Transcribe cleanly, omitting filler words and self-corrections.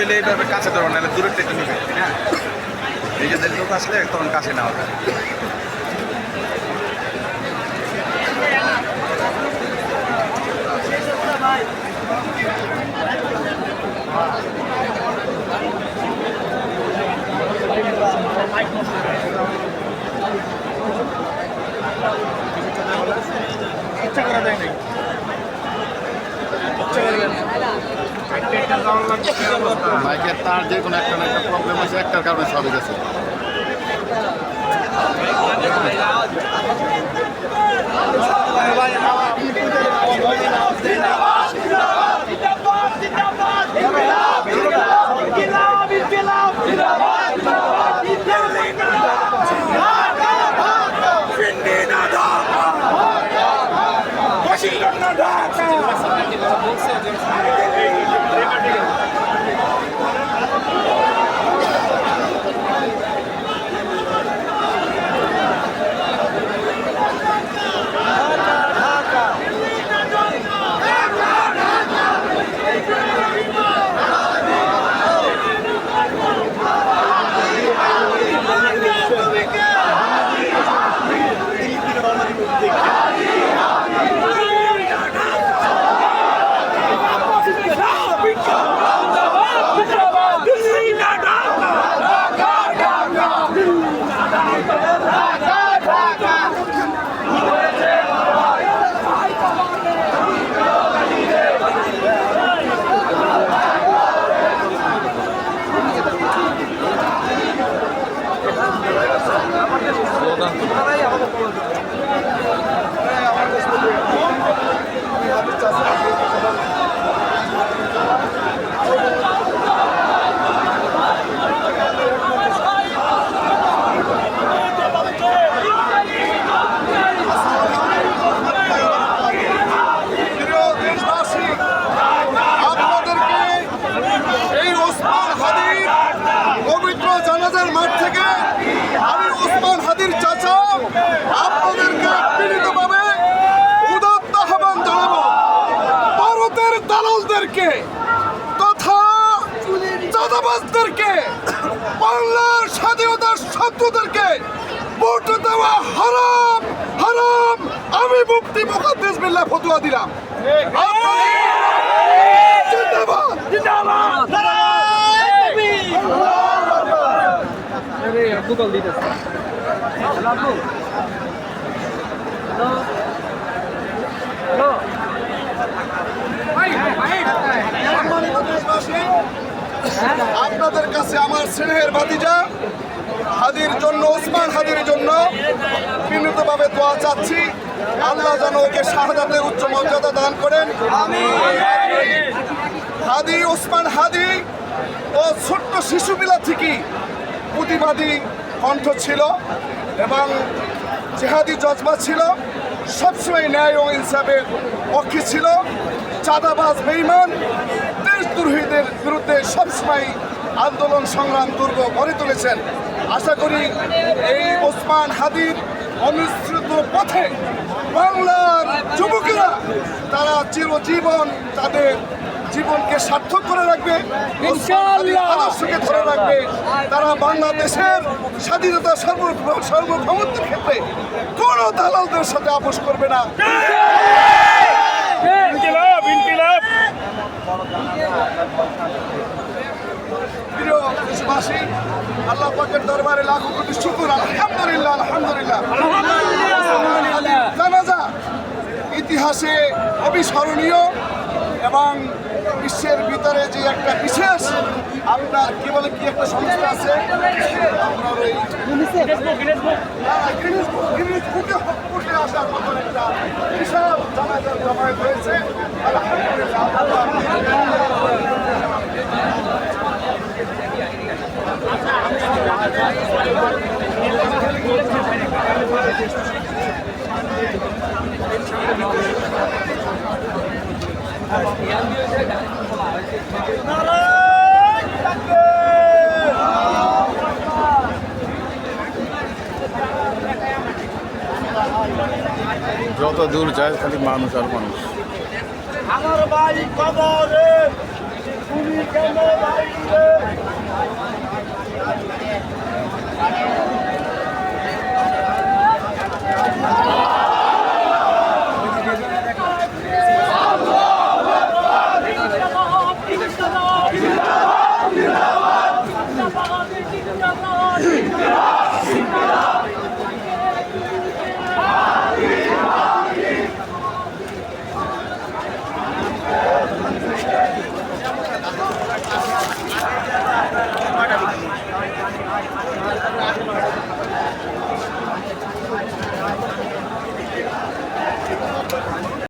হইলে এইভাবে কাছে ধরবো, নাহলে দূরের থেকে নিবে। হ্যাঁ, নিজেদের লোক আসলে তখন কাছে নেওয়া যায়। ইচ্ছা করা যায় নাই, বাইকের তার যে কোনো একটা না একটা প্রবলেম আছে, একটার কারণে সবই গেছে। তথা চাঁদাবাজদেরকে, বাংলার স্বাধীনতার শত্রুদেরকে ভোট দেওয়া হারাম, হারাম। আমি মুফতি মুকাদ্দেস বিল্লাহ ফতোয়া দিলাম। জিন্দাবাদ, জিন্দাবাদ। আপনাদের কাছে আমার স্নেহের ভাতিজা হাদির জন্য, ওসমান হাদির জন্য বিনীতভাবে দোয়া চাচ্ছি। আল্লাহ যেন ওকে শাহাদাতের উচ্চ মর্যাদা দান করেন। হাদি, ওসমান হাদি ও ছোট্ট শিশুবেলা থেকেই প্রতিবাদী কণ্ঠ ছিল এবং জেহাদি জজবা ছিল, সবসময় ন্যায় ও ইনসাফের পক্ষে ছিল। চাঁদাবাজ, বেঈমান, দেশদ্রোহীদের বিরুদ্ধে সবসময় আন্দোলন সংগ্রাম দুর্গ গড়ে তুলেছেন। আশা করি এই ওসমান হাদির অনুসৃত পথে বাংলার যুবকেরা তারা চিরজীবন তাদের জীবনকে সার্থক করে রাখবে, আদর্শকে ধরে রাখবে। তারা বাংলাদেশের স্বাধীনতা সার্বভৌমত্বের ক্ষেত্রে কোনো দালালদের সাথে আপোষ করবে না। প্রিয় দেশবাসী, আল্লাহ পাকের দরবারে লাখো কোটি শুকর, আলহামদুলিল্লাহ, আলহামদুলিল্লাহ। জানাজা ইতিহাসে অবিস্মরণীয় এবং বিশ্বের ভিতরে যে একটা বিশেষ, আপনার কি বলে, কি একটা সংস্থা আছে আপনার ওই গিনেস বুকে আসার মতন একটা বিশাল জানাজার জমায়েত হয়েছে। যত দূর যায় খালি মানুষ আর মানুষ। আমার ভাই কবরে তুমি কেন বাইরে